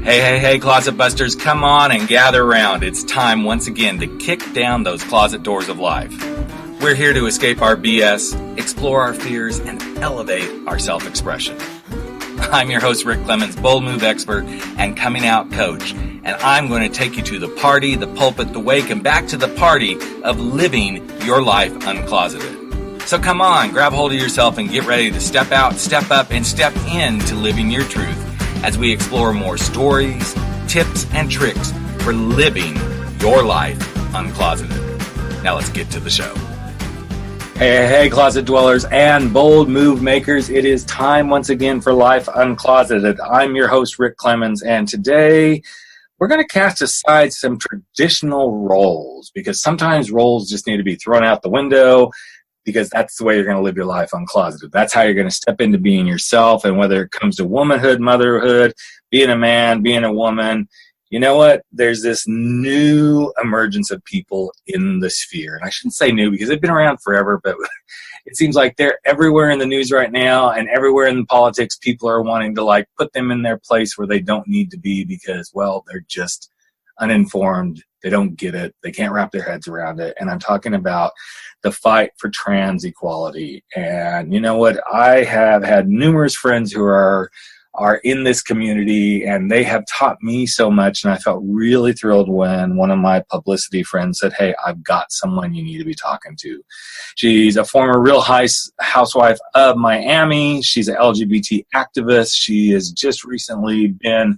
Hey, Closet Busters, come on and gather around. It's time once again to kick down those closet doors of life. We're here to escape our BS, explore our fears, and elevate our self-expression. I'm your host, Rick Clemens, bold move expert and coming out coach, and I'm going to take you to the party, the pulpit, the wake, and back to the party of living your life uncloseted. So come on, grab hold of yourself and get ready to step out, step up, and step into living your truth as we explore more stories, tips, and tricks for living your life uncloseted. Now let's get to the show. Hey, closet dwellers and bold move makers. It is time once again for Life Uncloseted. I'm your host, Rick Clemens, and today we're going to cast aside some traditional roles because sometimes roles just need to be thrown out the window because that's the way you're going to live your life uncloseted. That's how you're going to step into being yourself, and whether it comes to womanhood, motherhood, being a man, being a woman, you know what? There's this new emergence of people in the sphere. And I shouldn't say new because they've been around forever, but it seems like they're everywhere in the news right now, and everywhere in politics, people are wanting to put them in their place where they don't need to be because, well, they're just uninformed. They don't get it. They can't wrap their heads around it. And I'm talking about the fight for trans equality. And you know what? I have had numerous friends who are in this community, and they have taught me so much. And I felt really thrilled when one of my publicity friends said, hey, I've got someone you need to be talking to. She's a former Real Housewife of Miami. She's an LGBT activist. She has just recently been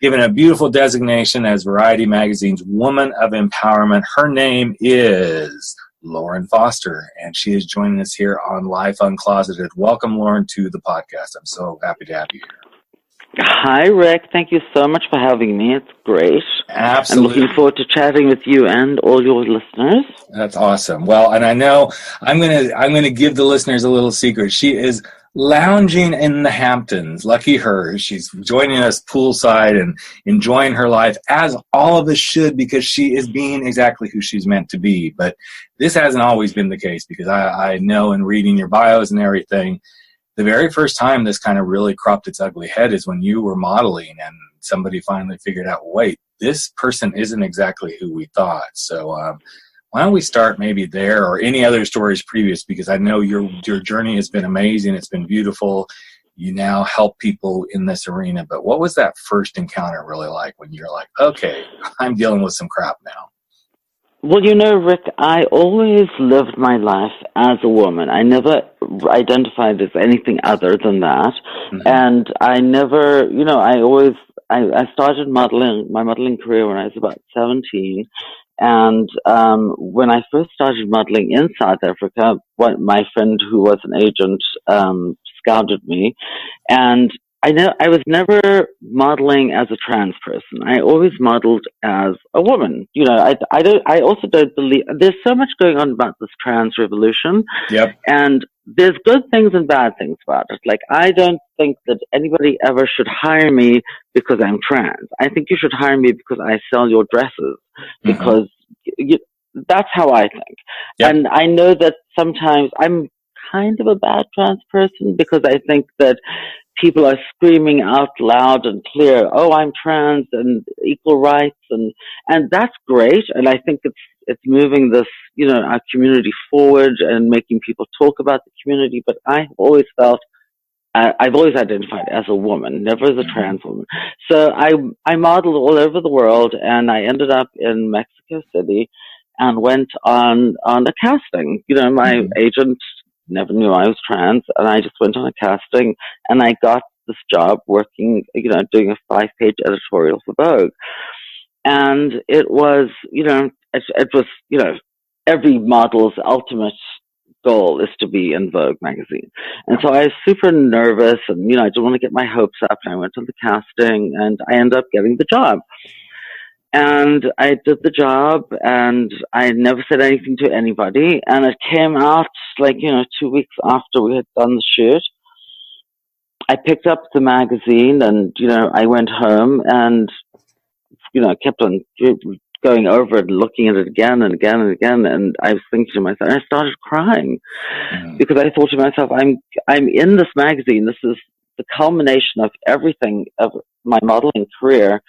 given a beautiful designation as Variety Magazine's Woman of Empowerment. Her name is Lauren Foster, and she is joining us here on Life Uncloseted. Welcome, Lauren, to the podcast. I'm so happy to have you here. Hi, Rick. Thank you so much for having me. It's great. Absolutely. I'm looking forward to chatting with you and all your listeners. That's awesome. Well, and I know I'm gonna give the listeners a little secret. She is lounging in the Hamptons. Lucky her. She's joining us poolside and enjoying her life, as all of us should, because she is being exactly who she's meant to be. But this hasn't always been the case, because I know in reading your bios and everything, the very first time this kind of really cropped its ugly head is when you were modeling and somebody finally figured out, wait, this person isn't exactly who we thought. So why don't we start maybe there, or any other stories previous, because I know your journey has been amazing. It's been beautiful. You now help people in this arena. But what was that first encounter really like when you're like, okay, I'm dealing with some crap now? Well, you know, Rick, I always lived my life as a woman. I never identified as anything other than that. Mm-hmm. And I never, I started modeling, my modeling career when I was about 17. And when I first started modeling in South Africa, my friend who was an agent scouted me, and I was never modeling as a trans person. I always modeled as a woman. I also don't believe there's so much going on about this trans revolution. Yep. And there's good things and bad things about it. Like, I don't think that anybody ever should hire me because I'm trans. I think you should hire me because I sell your dresses, because that's how I think. Yep. And I know that sometimes I'm kind of a bad trans person, because I think that people are screaming out loud and clear, oh, I'm trans and equal rights, and that's great. And I think it's moving this, our community forward and making people talk about the community. But I've always felt, I've always identified as a woman, never as a trans woman. So I modeled all over the world, and I ended up in Mexico City and went on a casting. My agent never knew I was trans, and I just went on a casting, and I got this job working, doing a 5-page editorial for Vogue. And it was, it was, every model's ultimate goal is to be in Vogue magazine. And so I was super nervous, and, I didn't want to get my hopes up, and I went on the casting, and I ended up getting the job. And I did the job, and I never said anything to anybody. And it came out 2 weeks after we had done the shoot. I picked up the magazine, and, I went home and, kept on going over it and looking at it again and again and again. And I was thinking to myself, and I started crying because I thought to myself, I'm in this magazine. This is the culmination of everything of my modeling career.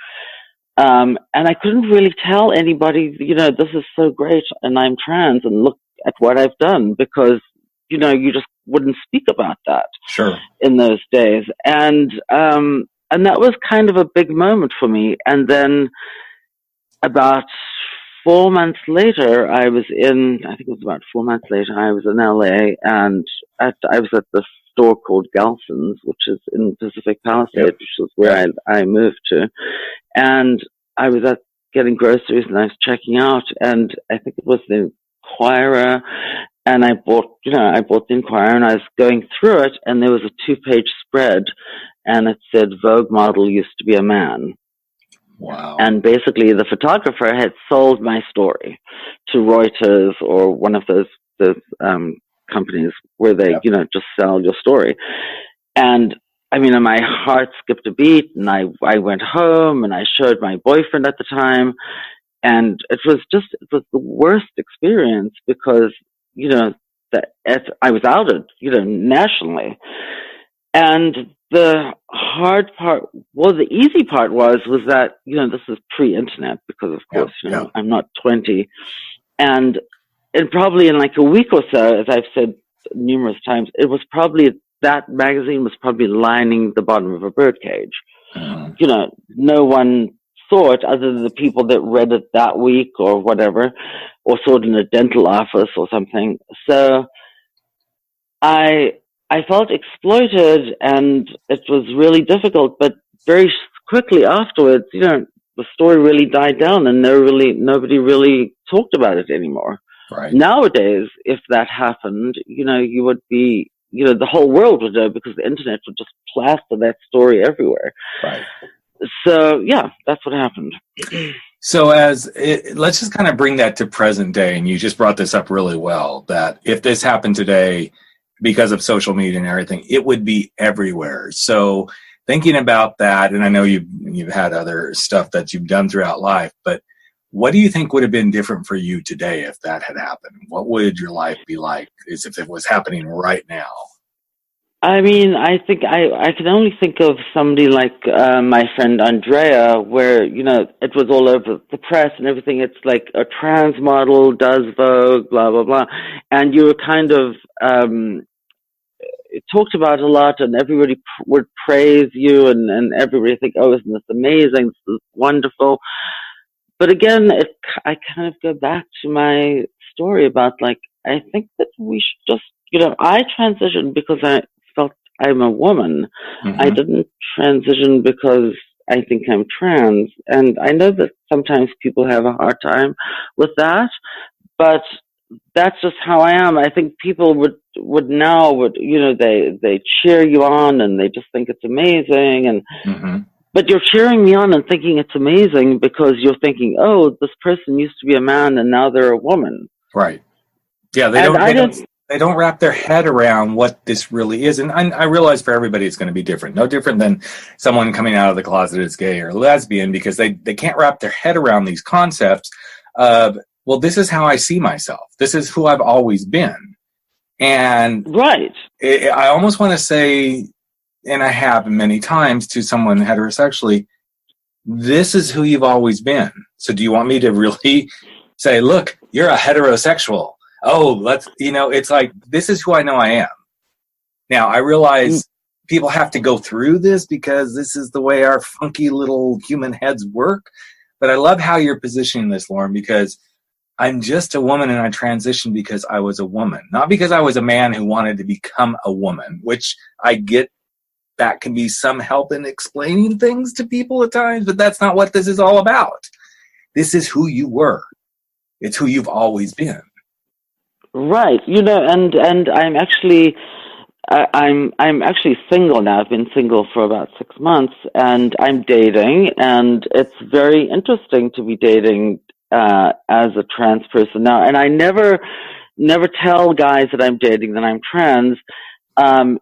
And I couldn't really tell anybody, this is so great and I'm trans and look at what I've done, because, you just wouldn't speak about that Sure. in those days. And that was kind of a big moment for me. And then about 4 months later, I think it was about 4 months later, I was in LA, and I was at this store called Gelson's, which is in Pacific Palisades, Yep. which is where I moved to. And I was getting groceries, and I was checking out, and I think it was the Inquirer, and I bought the Inquirer, and I was going through it, and there was a 2-page spread, and it said Vogue model used to be a man. Wow. And basically the photographer had sold my story to Reuters or one of those companies where they, just sell your story. And I mean, my heart skipped a beat, and I went home and I showed my boyfriend at the time. And it was the worst experience, because, I was outed, nationally. And the hard part, the easy part was that, this is pre-internet, because of course, I'm not 20. And probably in like a week or so, as I've said numerous times, that magazine was probably lining the bottom of a birdcage. No one saw it other than the people that read it that week or whatever, or saw it in a dental office or something. So I felt exploited, and it was really difficult, but very quickly afterwards, the story really died down, and nobody really talked about it anymore. Right. Nowadays, if that happened, you would be, the whole world would know, because the internet would just plaster that story everywhere. Right. So, yeah, that's what happened. So let's just kind of bring that to present day, and you just brought this up really well, that if this happened today, because of social media and everything, it would be everywhere. So thinking about that, and I know you've had other stuff that you've done throughout life, but what do you think would have been different for you today if that had happened? What would your life be like as if it was happening right now? I mean, I think I can only think of somebody like my friend Andrea, where, it was all over the press and everything. It's like a trans model does Vogue, blah, blah, blah. And you were kind of talked about a lot, and everybody would praise you, and everybody think, oh, isn't this amazing? This is wonderful. But again, I kind of go back to my story about, like, I think that we should just, I transitioned because I felt I'm a woman. Mm-hmm. I didn't transition because I think I'm trans. And I know that sometimes people have a hard time with that, but that's just how I am. I think people would now, they cheer you on, and they just think it's amazing. And, mm-hmm. But you're cheering me on and thinking it's amazing because you're thinking, oh, this person used to be a man and now they're a woman. Right. Yeah. They don't wrap their head around what this really is. And I realize for everybody it's going to be different. No different than someone coming out of the closet as gay or lesbian, because they can't wrap their head around these concepts of, well, this is how I see myself. This is who I've always been. And right. I almost want to say, and I have many times to someone heterosexually, this is who you've always been. So do you want me to really say, look, you're a heterosexual? Oh, it's like, this is who I know I am. Now, I realize people have to go through this because this is the way our funky little human heads work. But I love how you're positioning this, Lauren, because I'm just a woman, and I transitioned because I was a woman, not because I was a man who wanted to become a woman, which I get. That can be some help in explaining things to people at times, but that's not what this is all about. This is who you were. It's who you've always been. Right. And I'm actually, I'm actually single now. I've been single for about 6 months, and I'm dating, and it's very interesting to be dating as a trans person now. And I never tell guys that I'm dating that I'm trans.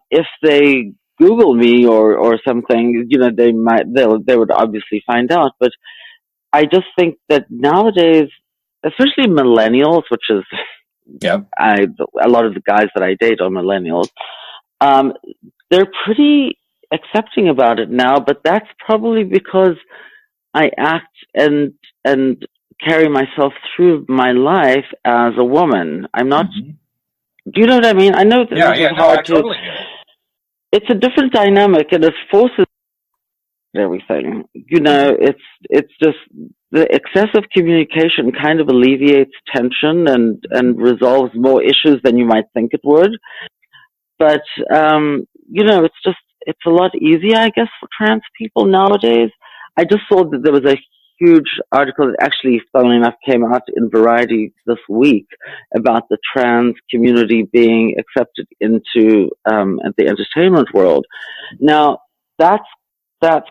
If they Google me or something, they would obviously find out. But I just think that nowadays, especially millennials, which is a lot of the guys that I date are millennials. They're pretty accepting about it now, but that's probably because I act and carry myself through my life as a woman. I'm not. Mm-hmm. Do you know what I mean? I know that Yeah, this is no, I hard to. totally get it. It's a different dynamic, and it forces everything. It's just the excessive communication kind of alleviates tension and resolves more issues than you might think it would. But it's a lot easier, I guess, for trans people nowadays. I just saw that there was a huge article that actually, funnily enough, came out in Variety this week about the trans community being accepted into the entertainment world. Now, that's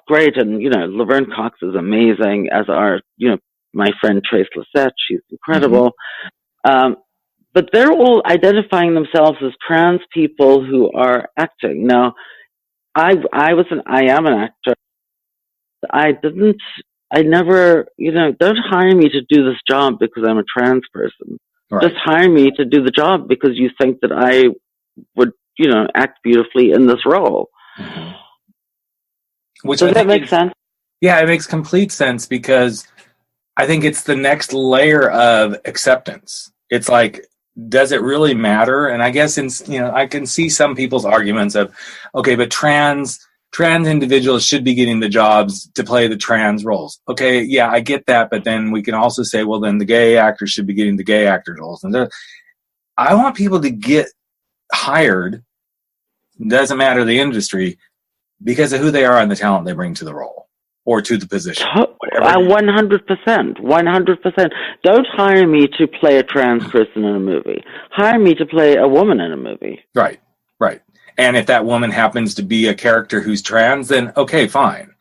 great, and Laverne Cox is amazing, as are my friend Trace Lissette. She's incredible. Mm-hmm. But they're all identifying themselves as trans people who are acting. Now, I am an actor. I never, don't hire me to do this job because I'm a trans person. Right. Just hire me to do the job because you think that I would, act beautifully in this role. Mm-hmm. Does that make sense? Yeah, it makes complete sense, because I think it's the next layer of acceptance. It's like, does it really matter? And I guess I can see some people's arguments of, okay, but trans individuals should be getting the jobs to play the trans roles. Okay, yeah, I get that, but then we can also say, well, then the gay actors should be getting the gay actor roles. And I want people to get hired, doesn't matter the industry, because of who they are and the talent they bring to the role or to the position. 100%. Don't hire me to play a trans person in a movie. Hire me to play a woman in a movie. Right. And if that woman happens to be a character who's trans, then okay, fine.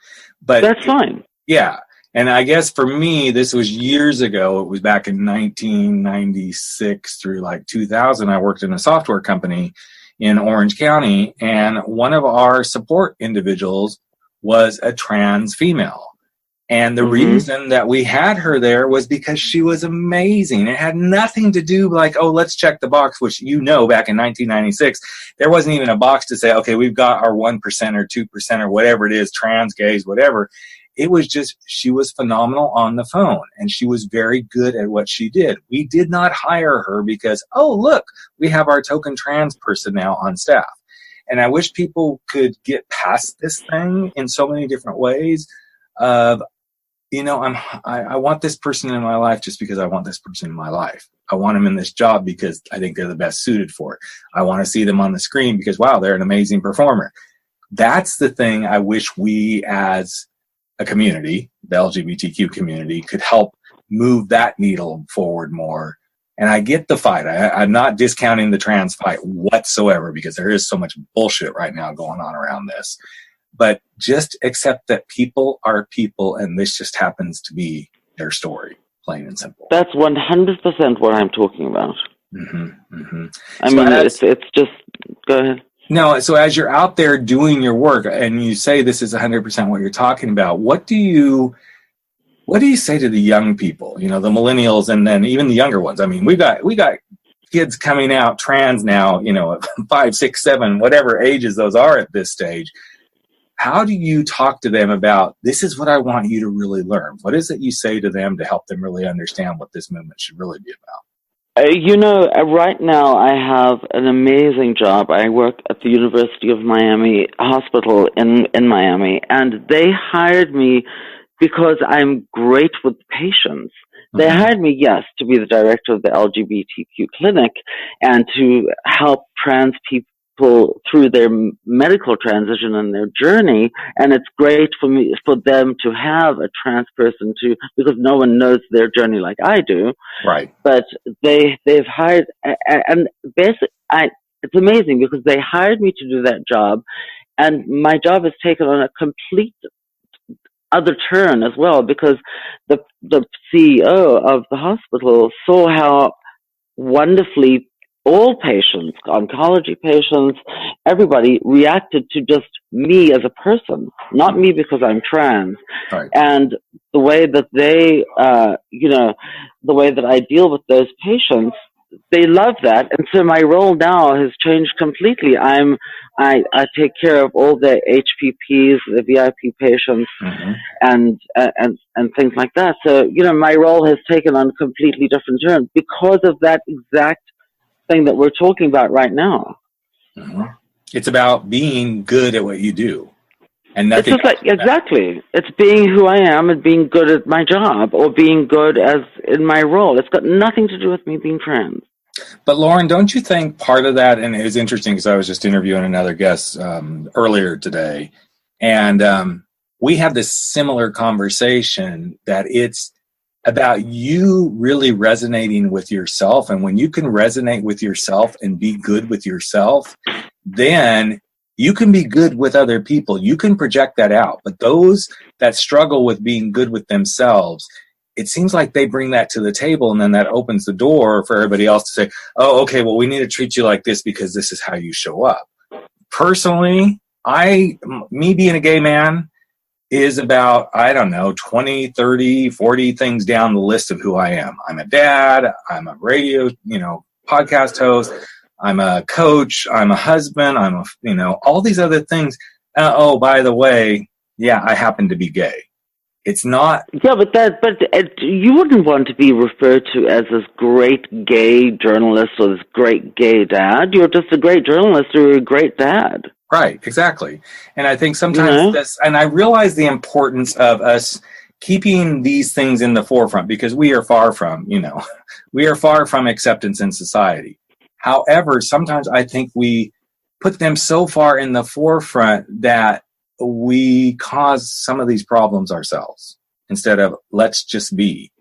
But that's fine. Yeah. And I guess for me, this was years ago. It was back in 1996 through like 2000. I worked in a software company in Orange County, and one of our support individuals was a trans female. And the reason that we had her there was because she was amazing. It had nothing to do like, oh, let's check the box, which back in 1996, there wasn't even a box to say, okay, we've got our 1% or 2% or whatever it is, trans, gays, whatever. It was just, she was phenomenal on the phone, and she was very good at what she did. We did not hire her because, oh, look, we have our token trans person now on staff. And I wish people could get past this thing in so many different ways of, I want this person in my life just because I want this person in my life. I want them in this job because I think they're the best suited for it. I want to see them on the screen because, wow, they're an amazing performer. That's the thing I wish we as a community, the LGBTQ community, could help move that needle forward more. And I get the fight. I'm not discounting the trans fight whatsoever, because there is so much bullshit right now going on around this. But just accept that people are people, and this just happens to be their story, plain and simple. That's 100% what I'm talking about. I mean, it's just, go ahead. No, so as you're out there doing your work, and you say this is 100% what you're talking about, what do you say to the young people, the millennials, and then even the younger ones? I mean, we got kids coming out trans now, 5, 6, 7, whatever ages those are at this stage. How do you talk to them about, this is what I want you to really learn? What is it you say to them to help them really understand what this movement should really be about? Right now I have an amazing job. I work at the University of Miami Hospital in Miami, and they hired me because I'm great with patients. They hired me, yes, to be the director of the LGBTQ clinic and to help trans people through their medical transition and their journey. And it's great for them to have a trans person because no one knows their journey like I do. Right. But they've hired, and basically, it's amazing because they hired me to do that job, and my job has taken on a complete other turn as well, because the CEO of the hospital saw how wonderfully all patients, oncology patients, everybody reacted to just me as a person, not me because I'm trans. Right. And the way that the way that I deal with those patients, they love that, and so my role now has changed completely. I take care of all the HPPs, the VIP patients, and things like that. So my role has taken on completely different turns because of that exact thing that we're talking about right now. It's about being good at what you do, and nothing. It's just exactly. It's being who I am and being good at my job, or being good as in my role. It's got nothing to do with me being trans. But Lauren, don't you think part of that, and it was interesting because I was just interviewing another guest earlier today, and we had this similar conversation that it's about you really resonating with yourself. And when you can resonate with yourself and be good with yourself, then you can be good with other people. You can project that out. But those that struggle with being good with themselves, it seems like they bring that to the table, and then that opens the door for everybody else to say, oh, okay, well, we need to treat you like this because this is how you show up. Personally, me being a gay man is about, I don't know, 20, 30, 40 things down the list of who I am. I'm a dad. I'm a radio, podcast host. I'm a coach. I'm a husband. I'm all these other things. Oh, by the way, yeah, I happen to be gay. It's not. Yeah, but you wouldn't want to be referred to as this great gay journalist or this great gay dad. You're just a great journalist or a great dad. Right, exactly. And I think sometimes and I realize the importance of us keeping these things in the forefront because we are far from acceptance in society. However, sometimes I think we put them so far in the forefront that we cause some of these problems ourselves instead of let's just be.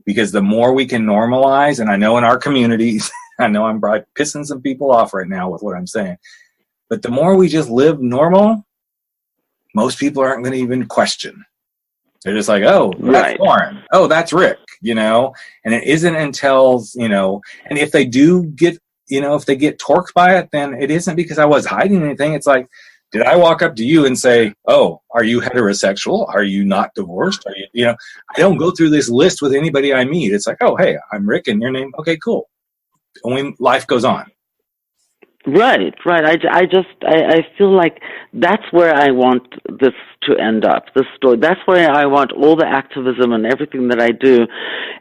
Because the more we can normalize, and I know in our communities, I know I'm probably pissing some people off right now with what I'm saying, but the more we just live normal, most people aren't going to even question. They're just like, oh, that's Lauren. Oh, that's Rick, and it isn't until, and if they do get, if they get torqued by it, then it isn't because I was hiding anything. It's like, did I walk up to you and say, oh, are you heterosexual? Are you not divorced? Are you, I don't go through this list with anybody I meet. It's like, oh, hey, I'm Rick and your name. Okay, cool. And life goes on. Right. I feel like that's where I want this to end up, this story. That's where I want all the activism and everything that I do.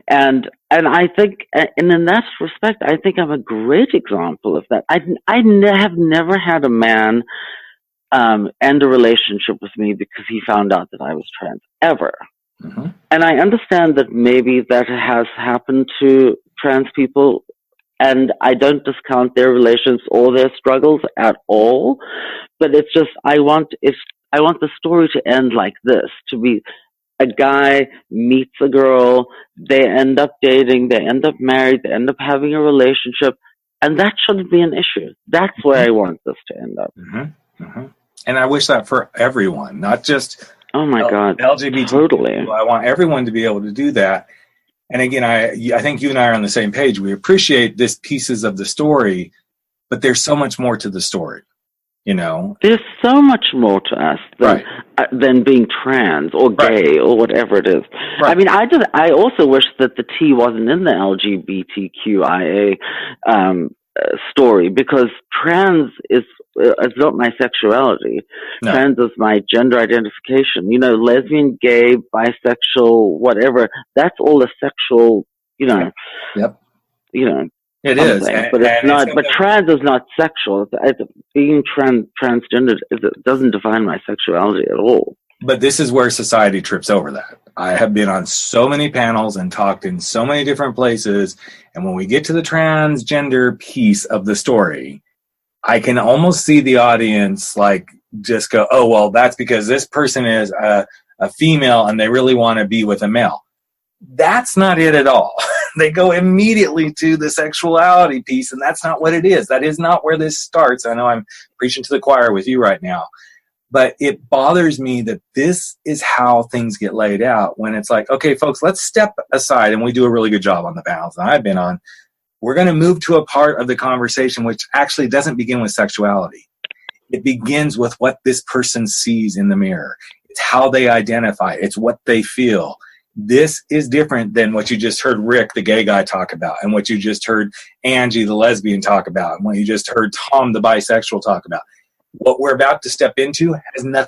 And I think, and in that respect, I think I'm a great example of that. I have never had a man end a relationship with me because he found out that I was trans, ever. Mm-hmm. And I understand that maybe that has happened to trans people, and I don't discount their relations or their struggles at all. But it's just I want the story to end like this: to be a guy meets a girl, they end up dating, they end up married, they end up having a relationship, and that shouldn't be an issue. That's where I want this to end up. Mm-hmm. Mm-hmm. And I wish that for everyone, not just God, LGBT. Totally. People. I want everyone to be able to do that. And again, I think you and I are on the same page. We appreciate this pieces of the story, but there's so much more to the story, There's so much more to us than being trans or gay or whatever it is. Right. I mean, I also wish that the T wasn't in the LGBTQIA story, because trans is not my sexuality. No. Trans is my gender identification. Lesbian, gay, bisexual, whatever. That's all a sexual. Yep. It is, but it's not. But trans is not sexual. Being transgender doesn't define my sexuality at all. But this is where society trips over that. I have been on so many panels and talked in so many different places, and when we get to the transgender piece of the story, I can almost see the audience just go, oh, well, that's because this person is a female and they really want to be with a male. That's not it at all. They go immediately to the sexuality piece, and that's not what it is. That is not where this starts. I know I'm preaching to the choir with you right now, but it bothers me that this is how things get laid out when it's like, okay, folks, let's step aside, and we do a really good job on the panels that I've been on. We're going to move to a part of the conversation which actually doesn't begin with sexuality. It begins with what this person sees in the mirror. It's how they identify. It's what they feel. This is different than what you just heard Rick, the gay guy, talk about, and what you just heard Angie, the lesbian, talk about, and what you just heard Tom, the bisexual, talk about. What we're about to step into has nothing